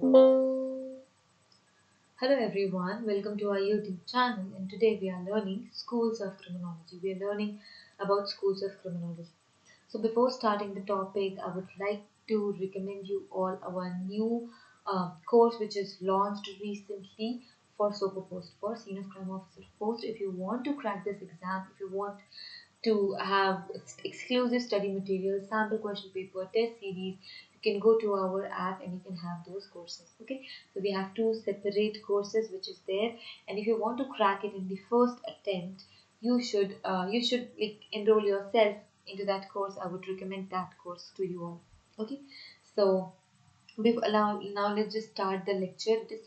Hello everyone, welcome to our YouTube channel, and today we are learning schools of criminology. We are learning about schools of criminology. So before starting the topic, I would like to recommend you all our new course which is launched recently for SOPO post, for Scene of Crime Officer post. If you want to crack this exam, if you want to have exclusive study material, sample question paper, test series, you can go to our app and you can have those courses. Okay, so we have two separate courses which is there, and if you want to crack it in the first attempt, you should like enroll yourself into that course. I would recommend that course to you all. Okay, so now let's just start the lecture. It is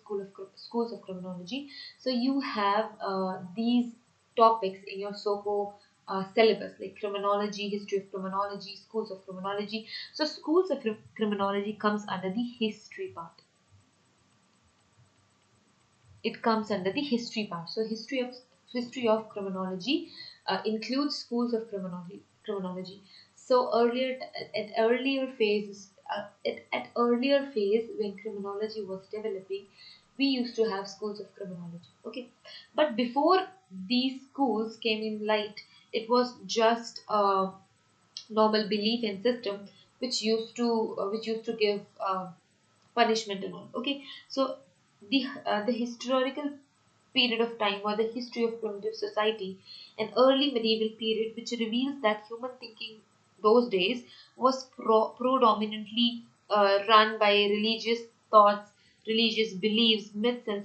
schools of criminology. So you have these topics in your SOPO syllabus, like criminology, history of criminology, schools of criminology. So schools of criminology comes under the history part. It comes under the history part. So history of criminology includes schools of criminology. So at earlier phase when criminology was developing, we used to have schools of criminology. Okay, but before these schools came in light, it was just a normal belief and system which used to give punishment and all. Okay, so the historical period of time, or the history of primitive society, an early medieval period which reveals that human thinking those days was predominantly run by religious thoughts, religious beliefs, myths, and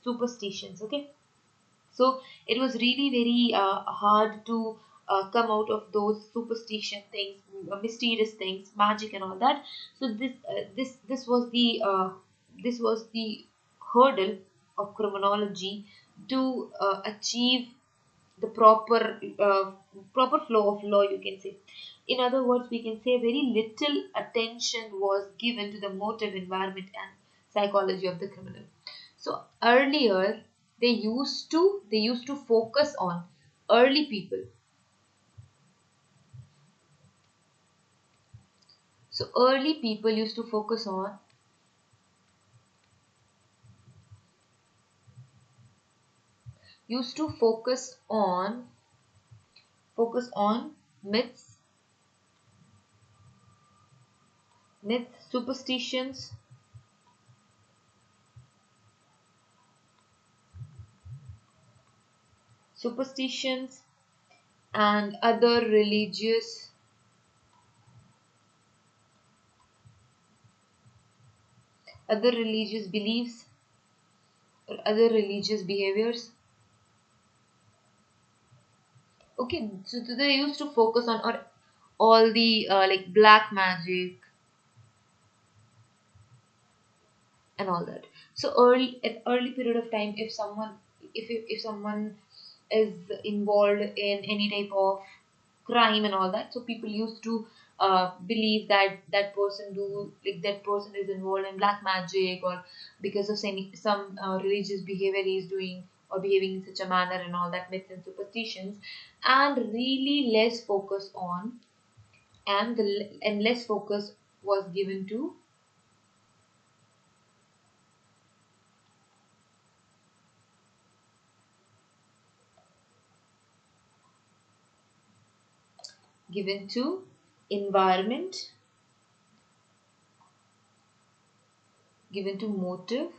superstitions. Okay, so it was really very hard to come out of those superstition things, mysterious things, magic, and all that. So this was the hurdle of criminology to achieve the proper flow of law, you can say. In other words, we can say very little attention was given to the motive, environment, and psychology of the criminal. So earlier they used to focus on early people. So early people used to focus on myths, superstitions, and other religious beliefs, or other religious behaviors. Okay, so they used to focus on, or all the like black magic and all that. So early period of time, if someone is involved in any type of crime and all that, so people used to believe that that person is involved in black magic, or because of some religious behavior he is doing, or behaving in such a manner and all that, myths and superstitions. And really less focus on, and less focus was given to environment, given to motive,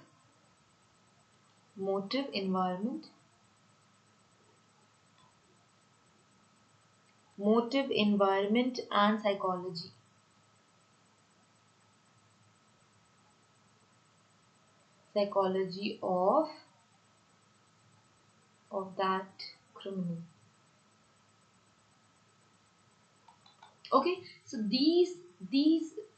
environment, and psychology of that criminal. Okay, so these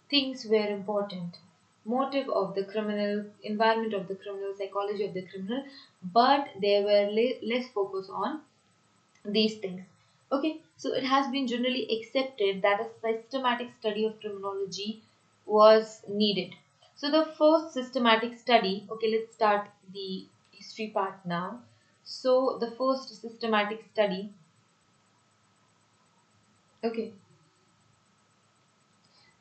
things were important: motive of the criminal, environment of the criminal, psychology of the criminal. But they were less focus on these things. Okay, so it has been generally accepted that a systematic study of criminology was needed. So the first systematic study, okay, let's start the history part now. So the first systematic study, okay,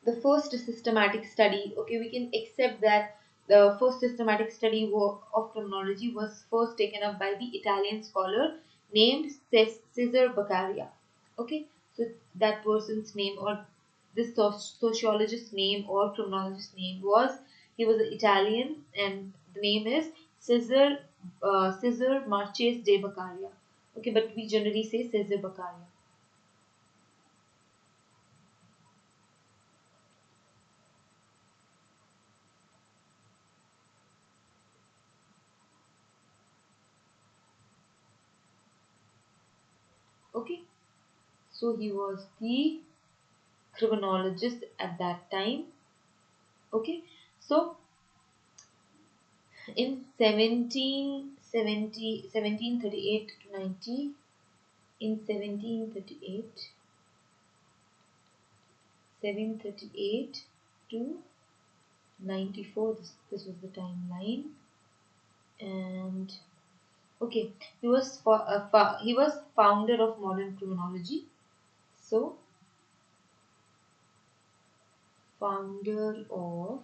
the first systematic study, okay, we can accept that the first systematic study work of criminology was first taken up by the Italian scholar named Cesare Beccaria. Okay, so that person's name, or this sociologist's name or criminologist's name was, he was an Italian, and the name is Cesare Marches de Beccaria. Okay, but we generally say Cesare Beccaria. Okay, so he was the criminologist at that time. Okay, so in 1738 to 90, in 1738 to 94, this was the timeline. And okay, he was founder of modern criminology. So founder of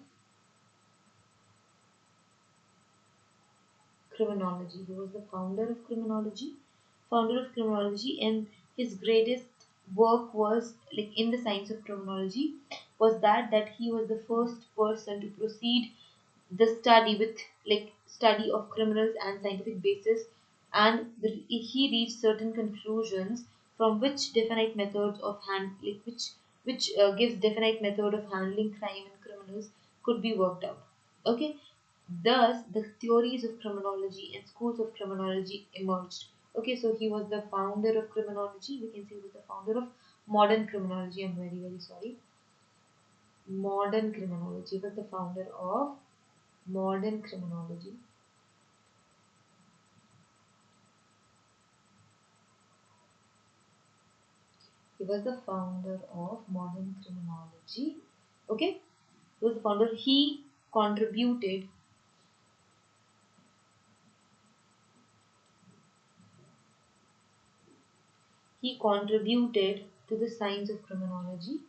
criminology. He was the founder of criminology. Founder of criminology, and his greatest work was, like, in the science of criminology, was that he was the first person to proceed the study with, like, study of criminals and scientific basis, and he reached certain conclusions from which definite methods of which gives definite method of handling crime and criminals could be worked out. Okay, thus the theories of criminology and schools of criminology emerged. Okay, so he was the founder of criminology. We can say he was the founder of modern criminology. I'm very, very sorry. Modern criminology. He was the founder of modern criminology. He was the founder of modern criminology. Okay, he was the founder. Contributed he contributed to the science of criminology,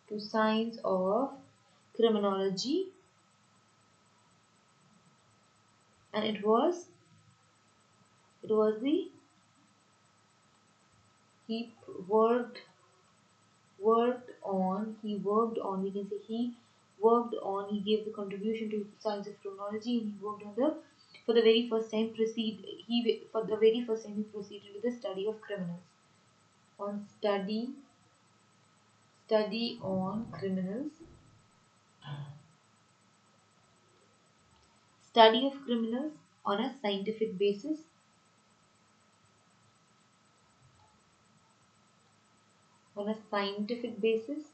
to science of criminology, and it was the he worked on, we can say he gave the contribution to science of criminology, and he worked on the for the very first time proceed he for the very first time he proceeded with the study of criminals, on study on criminals, study of criminals on a scientific basis, on a scientific basis.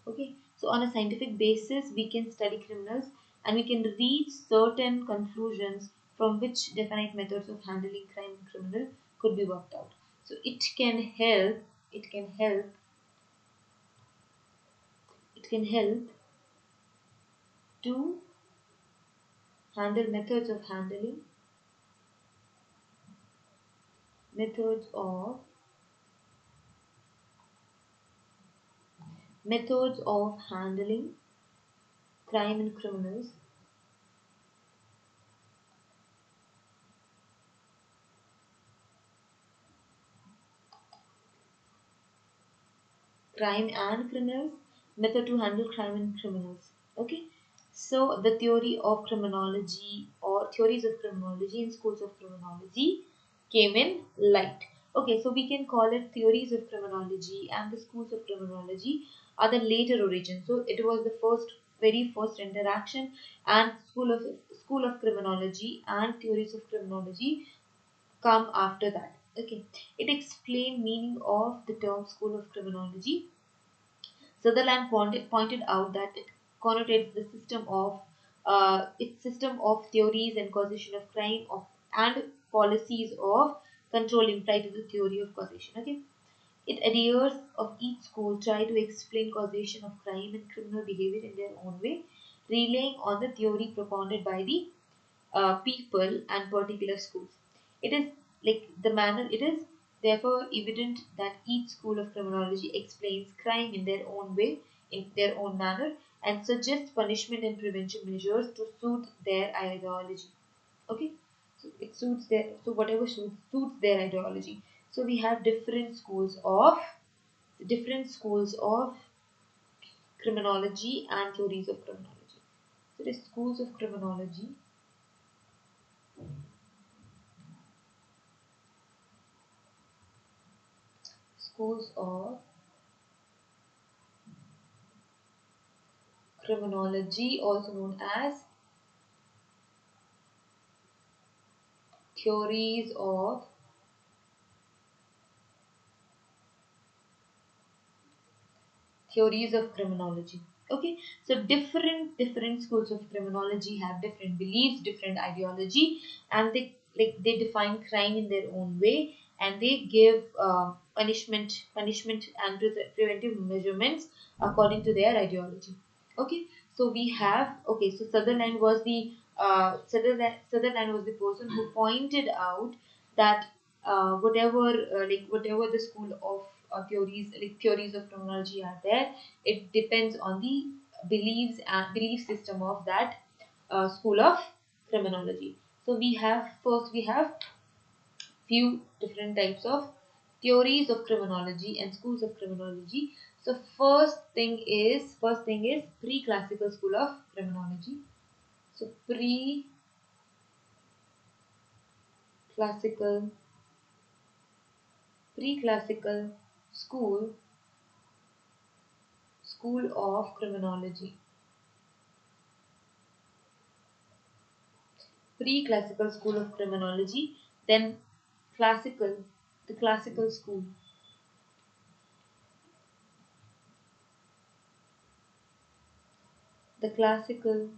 Okay, so on a scientific basis, we can study criminals, and we can reach certain conclusions from which definite methods of handling crime and criminal could be worked out. So it can help, it can help to handle methods of handling crime and criminals, crime and criminals, method to handle crime and criminals. Okay, so the theory of criminology, or theories of criminology and schools of criminology, came in light. Okay, so we can call it theories of criminology, and the schools of criminology are the later origin. So it was the very first interaction, and school of criminology and theories of criminology come after that. Okay, it explained meaning of the term school of criminology. Sutherland pointed out that it connotates the system of theories and causation of crime, and policies of control implied to the theory of causation. Okay, it adheres of each school try to explain causation of crime and criminal behavior in their own way, relying on the theory propounded by the people and particular schools. It is like the manner it is therefore evident that each school of criminology explains crime in their own way, in their own manner, and suggests punishment and prevention measures to suit their ideology. Okay, so it suits their, so whatever suits their ideology. So we have different schools of criminology and theories of criminology. So the schools of criminology, schools of criminology, also known as theories of criminology. Okay, so different schools of criminology have different beliefs, different ideology, and they define crime in their own way, and they give punishment and preventive measurements according to their ideology. Okay, so we have, okay, so Sutherland was the person who pointed out that whatever the school of theories of criminology are there, it depends on the beliefs and belief system of that school of criminology. So we have few different types of theories of criminology and schools of criminology. So first thing is pre-classical school of criminology. So pre-classical pre-classical school of criminology. Pre-classical school of criminology, then classical, the classical school, the classical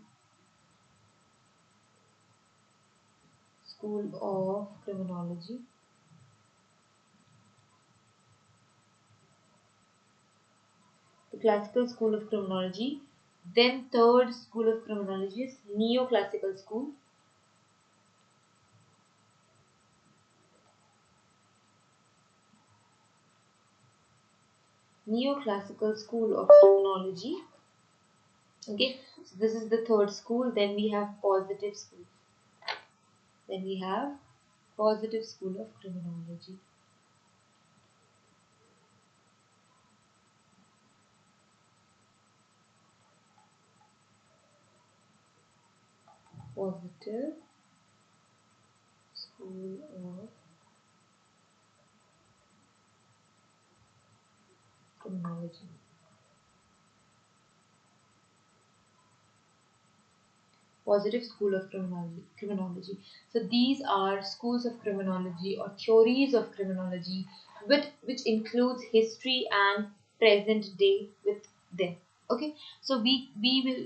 school of criminology, the classical school of criminology, then third school of criminology is neoclassical school, neoclassical school of criminology. Okay, so this is the third school. Then we have positive school. Then we have positive school of criminology. Positive school of criminology. Positive school of criminology. So these are schools of criminology or theories of criminology, which includes history and present day with them. Okay, so we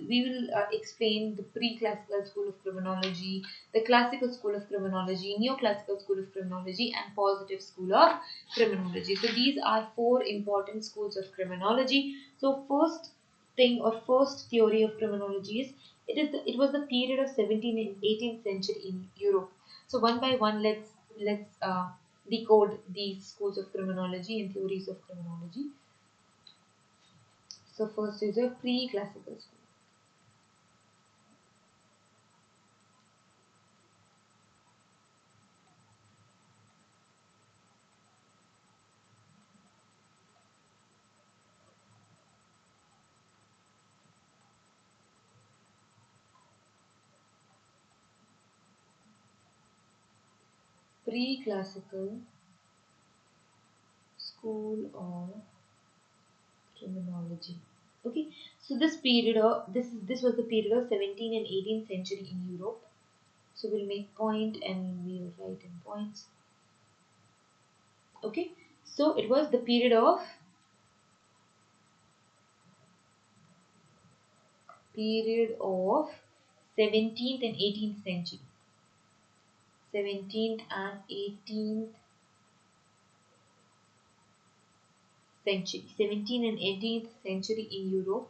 will explain the pre-classical school of criminology, the classical school of criminology, neoclassical school of criminology, and positive school of criminology. So these are four important schools of criminology. So first theory of criminology is, it was the period of 17th and 18th century in Europe. So one by one, let's decode these schools of criminology and theories of criminology. So first is a pre-classical school. Pre-classical school of criminology. Okay, so this was the period of 17th and 18th century in Europe. So we'll make point and we'll write in points. Okay, so it was the period of 17th and 18th century. 17th and 18th century. 17th and 18th century in Europe.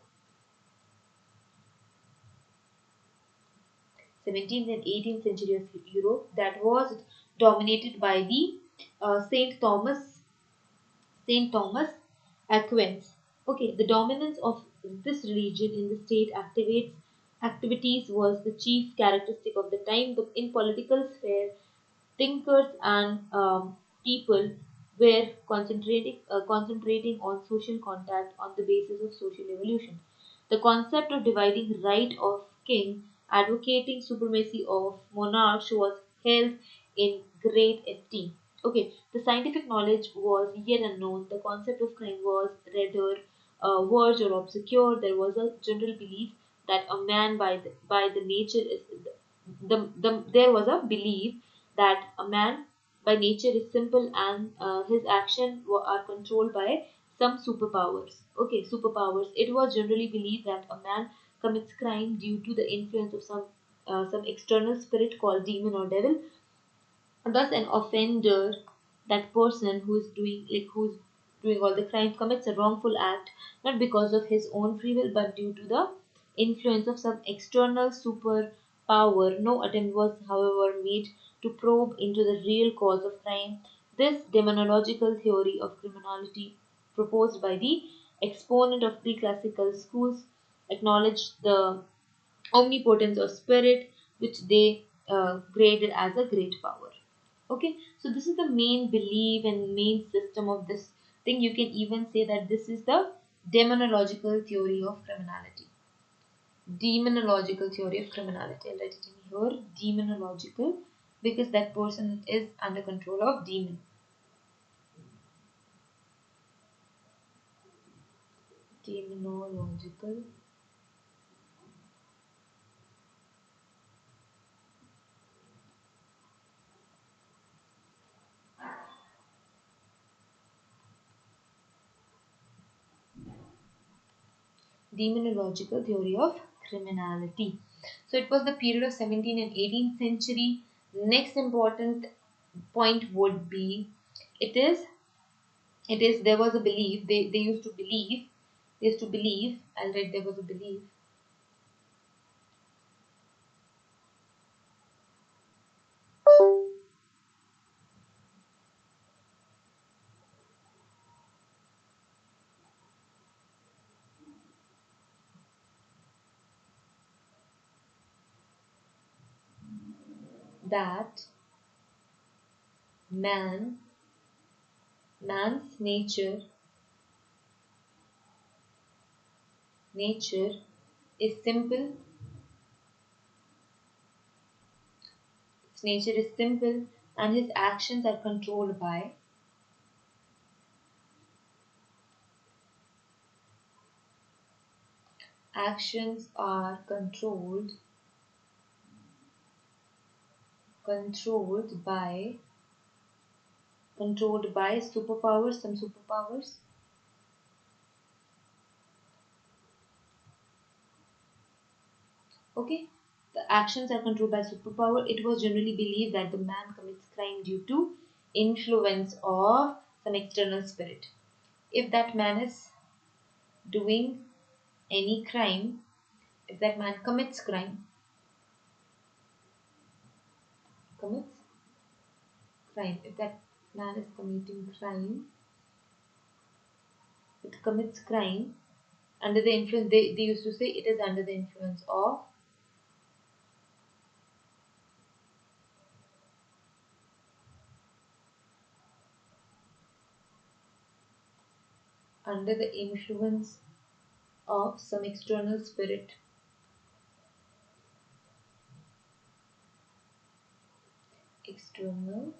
17th and 18th century of Europe, that was dominated by the Saint Thomas Aquinas. Okay, the dominance of this religion in the state activities was the chief characteristic of the time. But in political sphere, thinkers and people were concentrating on social contact on the basis of social evolution. The concept of dividing right of king, advocating supremacy of monarchs, was held in great esteem. Okay, the scientific knowledge was yet unknown. The concept of crime was rather verge or obscure. There was a general belief that a man by the nature is there was a belief that a man by nature is simple and his actions are controlled by some superpowers. Okay, superpowers. It was generally believed that a man commits crime due to the influence of some external spirit called demon or devil. Thus, an offender, that person who's doing all the crime, commits a wrongful act not because of his own free will but due to the influence of some external superpower. No attempt was, however, made to probe into the real cause of crime. This demonological theory of criminality, proposed by the exponent of pre-classical schools, acknowledged the omnipotence of spirit, which they graded as a great power. Okay, so this is the main belief and main system of this thing. You can even say that this is the demonological theory of criminality. Demonological theory of criminality. I'll write it in here. Demonological, because that person is under control of demon. Demonological. Demonological theory of criminality. So it was the period of 17th and 18th century. Next important point would be, it is there was a belief, they used to believe, I'll write there was a belief that man man's nature is simple. Its nature is simple and his actions are controlled by actions are controlled by superpowers, some superpowers. Okay, the actions are controlled by superpower. It was generally believed that the man commits crime due to influence of some external spirit. If that man is doing any crime, if that man commits crime, if that man is committing crime, it commits crime under the influence. They used to say it is under the influence of under the influence of some external spirit. External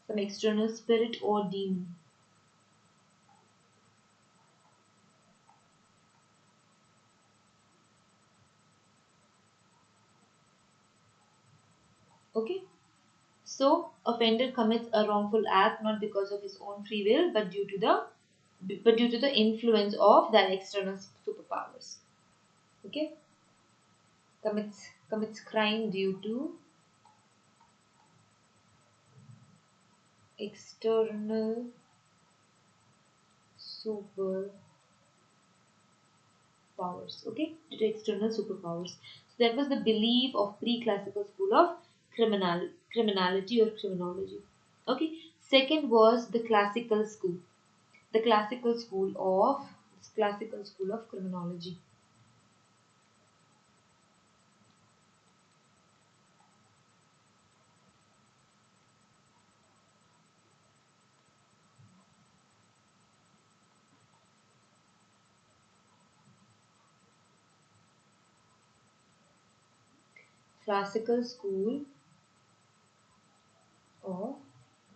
Some external spirit or demon. Okay. So, offender commits a wrongful act not because of his own free will, but due to the influence of that external superpowers. Okay, commits crime due to external superpowers. Okay, due to external superpowers. So that was the belief of pre-classical school of criminality or criminology. Okay. Second was the classical school. The classical school of criminology. Classical school of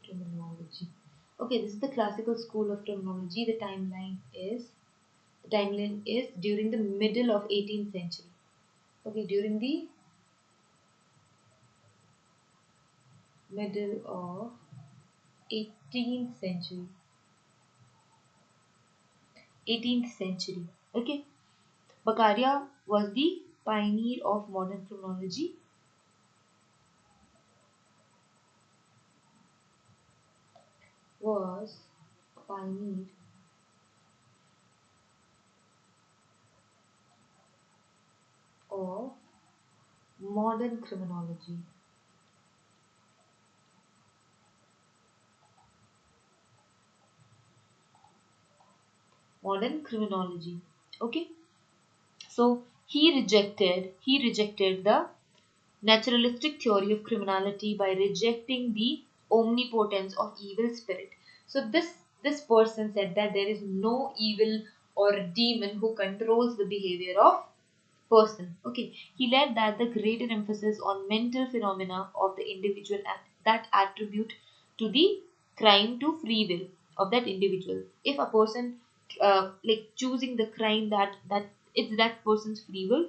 criminology. Okay, this is the classical school of criminology. The timeline is during the middle of 18th century. Okay, during the middle of 18th century. 18th century. Okay, Beccaria was the pioneer of modern criminology. Was pioneer of modern criminology. Modern criminology. Okay, so he rejected the naturalistic theory of criminality by rejecting the omnipotence of evil spirit. So this person said that there is no evil or demon who controls the behavior of person. Okay, he led that the greater emphasis on mental phenomena of the individual and that attribute to the crime to free will of that individual. If a person like choosing the crime, that it's that person's free will.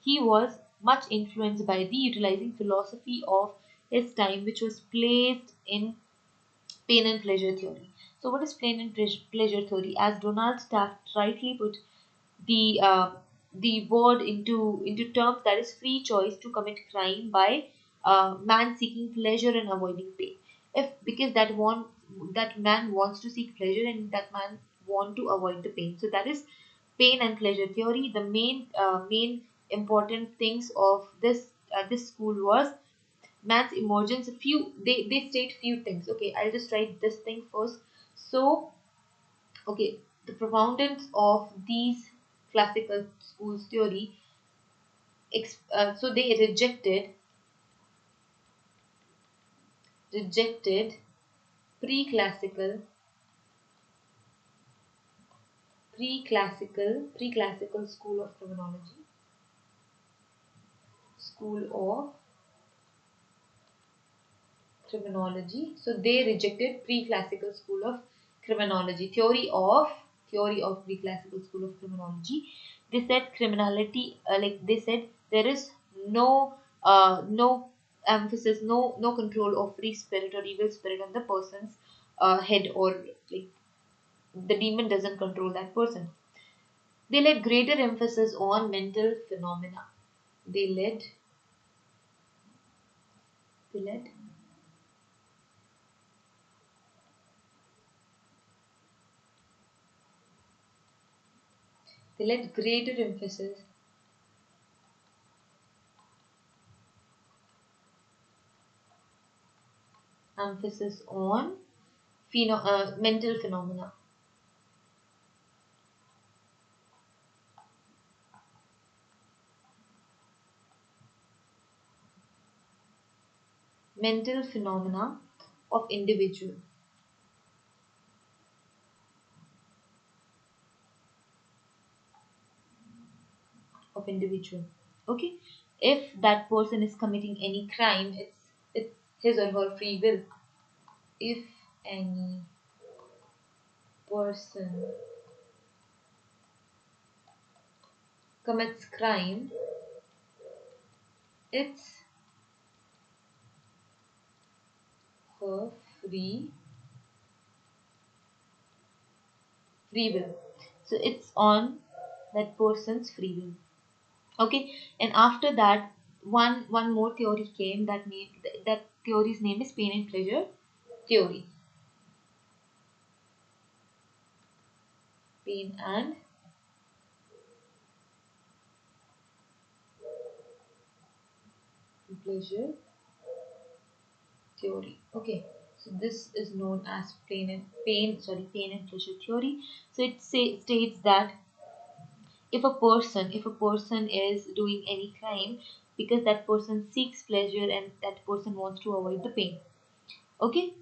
He was much influenced by the utilizing philosophy of his time, which was placed in pain and pleasure theory. So, what is pain and pleasure theory? As Donald Taft rightly put the word into terms, that is free choice to commit crime by man seeking pleasure and avoiding pain. If because that man wants to seek pleasure and that man want to avoid the pain. So that is pain and pleasure theory. The main important things of this school was man's emergence. They state few things. Okay, I'll just write this thing first. So okay, the proponents of these classical schools theory, so they rejected pre-classical pre-classical school of criminology. So they rejected pre-classical school of criminology. Theory of pre-classical school of criminology. They said criminality, like they said, there is no emphasis, no control of free spirit or evil spirit on the person's head, or like the demon doesn't control that person. They laid greater emphasis on mental phenomena. They laid they laid they laid greater emphasis on mental phenomena. Mental phenomena of individual. Okay, if that person is committing any crime, it's his or her free will. If any person commits crime, it's her free will. So it's on that person's free will. Okay, and after that, one more theory came. That theory's name is pain and pleasure theory. Pain and pleasure theory. Okay, so this is known as pain and pleasure theory. So it states that if a person is doing any crime, because that person seeks pleasure and that person wants to avoid the pain. Okay,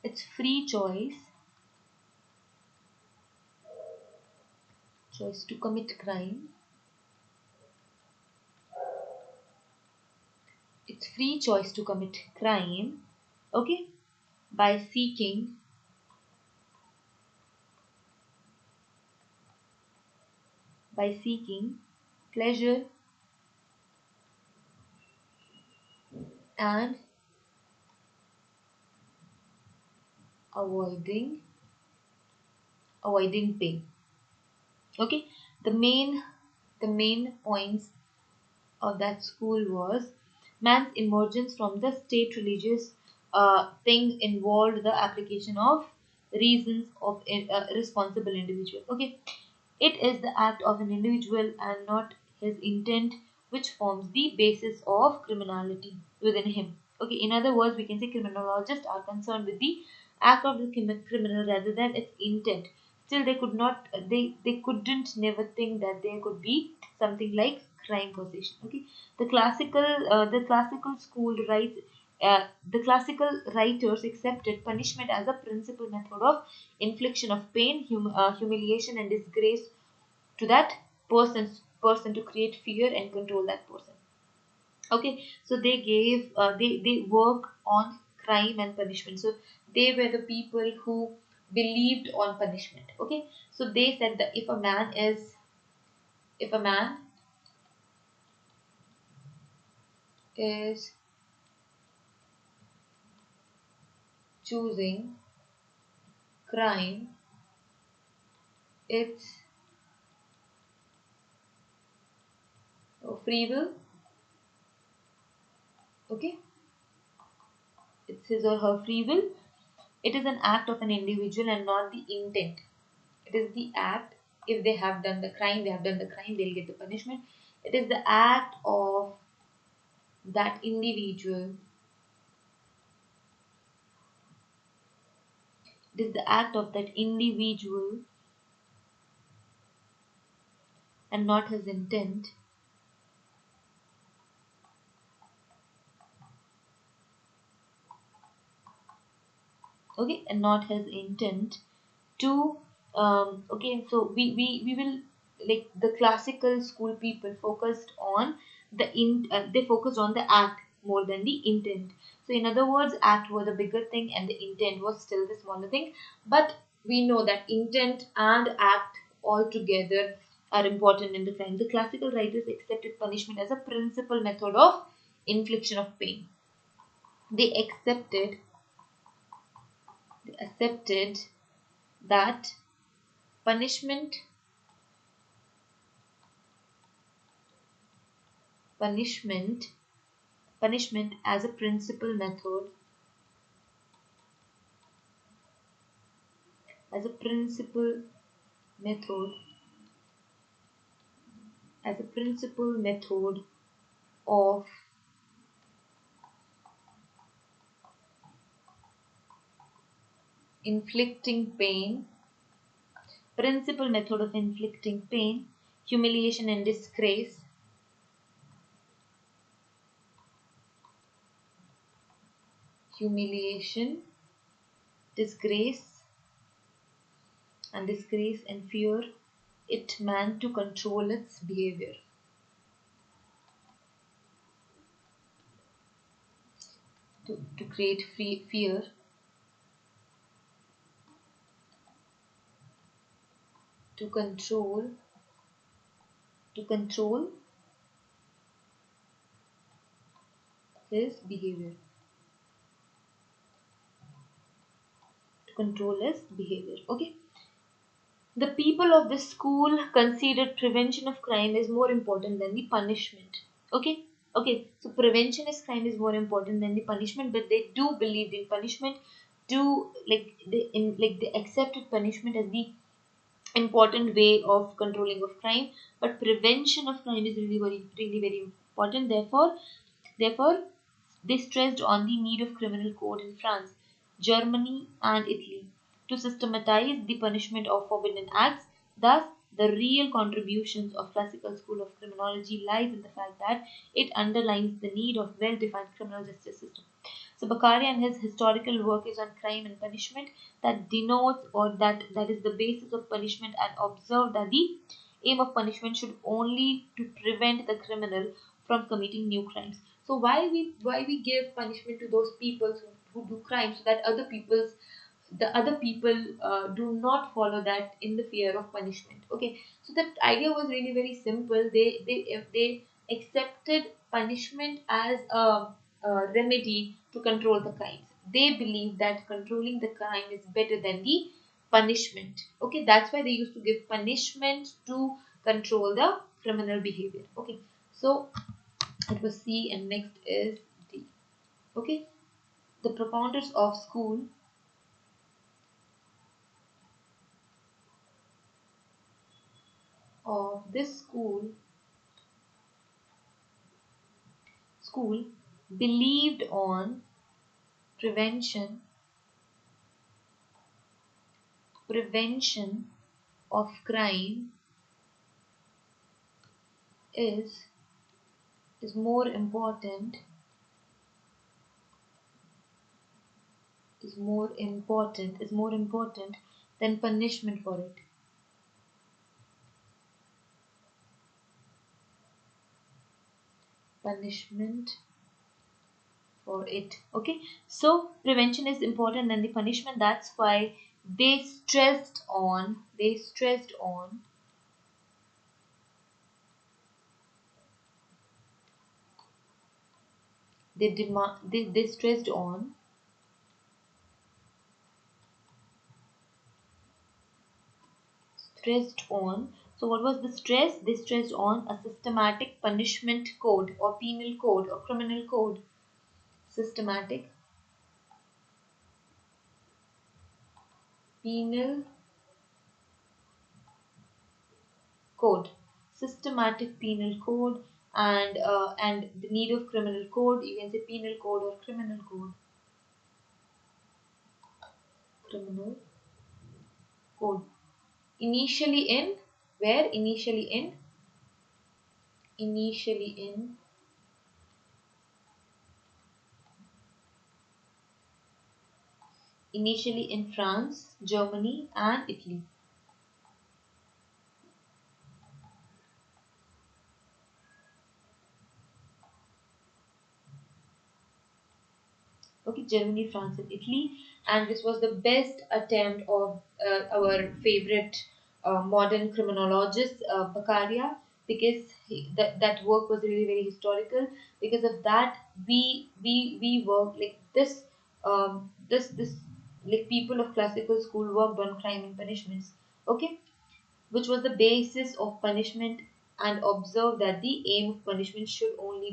it's free choice to commit crime. It's free choice to commit crime. Okay, by seeking pleasure and avoiding pain. Okay, the main points of that school was man's emergence from the state religious thing involved the application of reasons of responsible individual. Okay, it is the act of an individual and not his intent which forms the basis of criminality within him. Okay, in other words, we can say criminologists are concerned with the act of the criminal rather than its intent. Still, they could not, they couldn't never think that there could be something like crime causation. Okay, the classical school writes. The classical writers accepted punishment as a principal method of infliction of pain, humiliation, and disgrace to that person to create fear and control that person. Okay, so they work on crime and punishment. So they were the people who believed on punishment. Okay, so they said that if a man is choosing crime, it's free will. Okay, it's his or her free will. It is an act of an individual and not the intent. It is the act. If they have done the crime, they'll get the punishment. It is the act of that individual. It is the act of that individual and not his intent. Okay, and not his intent to okay, so we will, like the classical school people focused on they focused on the act more than the intent. So in other words, act was the bigger thing and the intent was still the smaller thing. But we know that intent and act all together are important in the crime. The classical writers accepted punishment as a principal method of infliction of pain. They accepted that punishment punishment punishment as a principal method as a principal method of inflicting pain humiliation and disgrace and fear it man to control its behavior, to create fear, to control his behavior, Okay, the people of this school considered prevention of crime is more important than the punishment. Okay, so prevention is crime is more important than the punishment, but they do believe in punishment. Do like they accepted punishment as the important way of controlling of crime, but prevention of crime is really very important. Therefore, they stressed on the need of criminal code in France, Germany, and Italy to systematize the punishment of forbidden acts. Thus, the real contributions of classical school of criminology lies in the fact that it underlines the need of well-defined criminal justice system. So Beccaria and his historical work is on crime and punishment that denotes or that is the basis of punishment and observe that the aim of punishment should only to prevent the criminal from committing new crimes. So why we give punishment to those people who do crimes so that the other people do not follow that in the fear of punishment. Okay, so that idea was really very simple. They accepted punishment as a remedy to control the crimes. They believe that controlling the crime is better than the punishment. Okay, that's why they used to give punishment to control the criminal behavior. Okay, so it was C and next is D. Okay, the propounders of this school believed on prevention of crime is is more important is more important than punishment for it. Okay, so prevention is important than the punishment. That's why they stressed on they stressed on. So what was the stress? They stressed on a systematic punishment code or penal code or criminal code. Systematic penal code. Systematic penal code and the need of criminal code. You can say penal code or criminal code. Criminal code. Initially in where? Initially in France, Germany, and Italy. Okay, Germany, France, and Italy, and this was the best attempt of our favorite modern criminologist Beccaria, because that work was really very historical. Because of that, we work like this like people of classical school worked on crime and punishments. Okay, which was the basis of punishment, and observed that the aim of punishment should only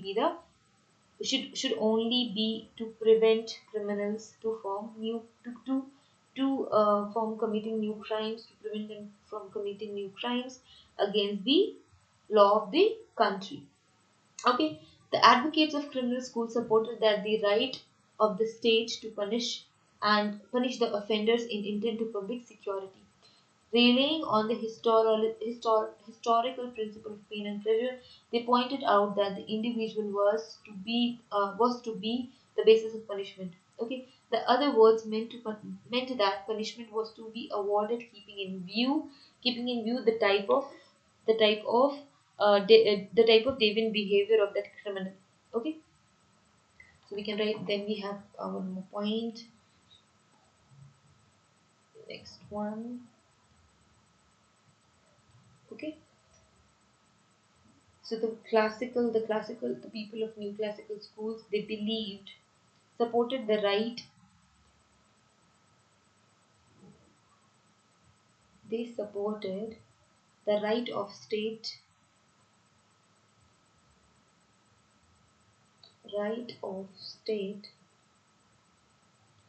be to prevent criminals to form new to from committing new crimes, to prevent them from committing new crimes against the law of the country. Okay, the advocates of criminal school supported that the right of the state to punish the offenders in intent to public security. Relying on the historical principle of pain and pleasure, they pointed out that the individual was to be the basis of punishment. Okay, the other words meant that punishment was to be awarded keeping in view the type of deviant behavior of that criminal. Okay, so we can write. Then we have one more point. Next one. Okay. So the people of new classical schools, supported the right, they supported the right of state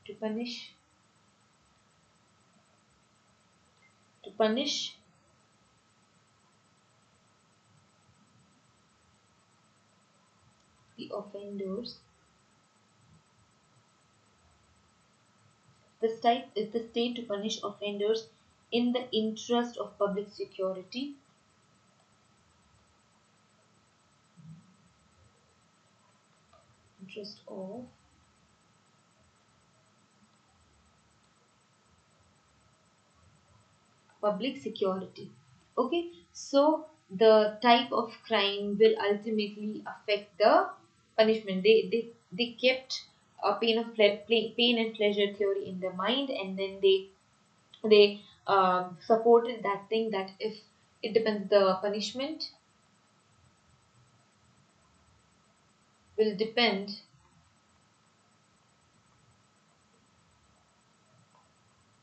to punish the offenders. The state is the state to punish offenders in the interest of public security. Interest of public security. Okay, so the type of crime will ultimately affect the punishment. They kept a pain and pleasure theory in their mind, and then they supported that thing that if it depends, the punishment will depend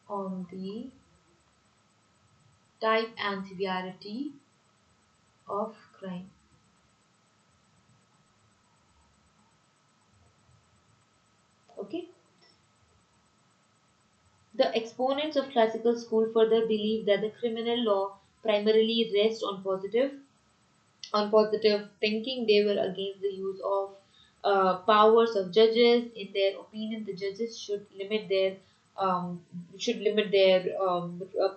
on the type and severity of crime. Okay. The exponents of classical school further believe that the criminal law primarily rests on positive thinking. They were against the use of powers of judges. In their opinion, the judges um, should limit their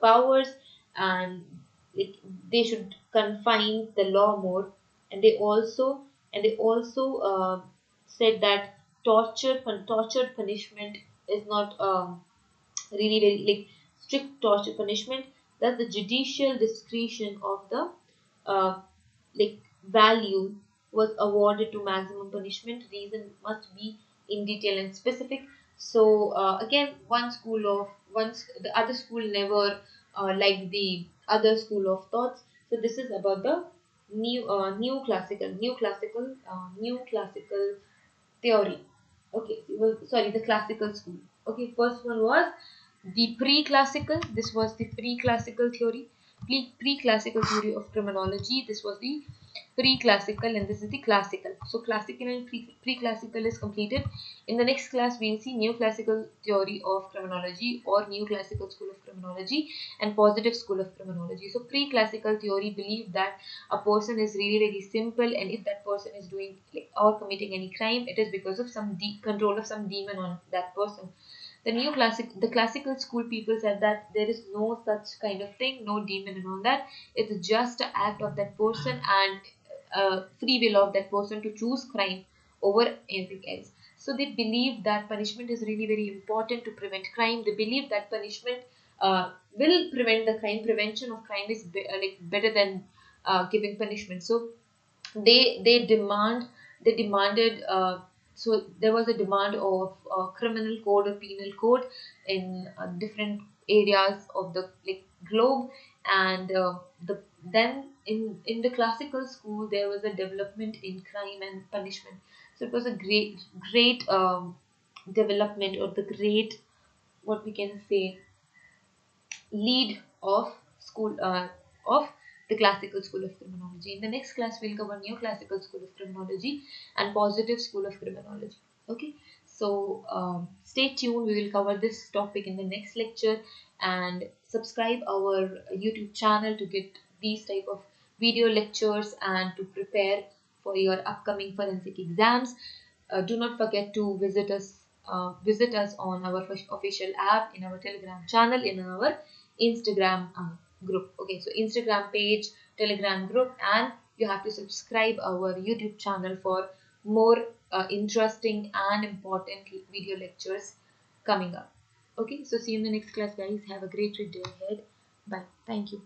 powers, and it, they should confine the law more. And they also said that tortured punishment is not really very like strict torture punishment, that the judicial discretion of the uh, like value was awarded to maximum punishment. Reason must be in detail and specific. So again, the other school never liked the other school of thoughts. So this is about the new classical theory. Okay, well, sorry, the classical school. Okay, first one was the pre-classical. This was the pre-classical theory. Pre-classical theory of criminology. This was the pre-classical, and this is the classical. So classical and pre-classical is completed. In the next class, we will see new classical theory of criminology, or new classical school of criminology, and positive school of criminology. So pre-classical theory believed that a person is really very simple, and if that person is doing or committing any crime, it is because of some control of some demon on that person. The classical school people said that there is no such kind of thing, no demon and all that. It's just an act of that person, and free will of that person to choose crime over anything else. So they believe that punishment is really very important to prevent crime. They believe that punishment will prevent the crime. Prevention of crime is better than giving punishment. So they demanded so there was a demand of criminal code or penal code in different areas of the globe. And then in the classical school there was a development in crime and punishment. So it was a great development, or the great, what we can say, lead of school of the classical school of criminology. In the next class, we'll cover new classical school of criminology and positive school of criminology. Okay, so stay tuned. We will cover this topic in the next lecture, and subscribe our YouTube channel to get these type of video lectures and to prepare for your upcoming forensic exams. Do not forget to visit us on our official app, in our Telegram channel, in our Instagram group. Okay, so Instagram page, Telegram group, and you have to subscribe our YouTube channel for more interesting and important video lectures coming up. Okay, so see you in the next class, guys. Have a great day ahead. Bye. Thank you.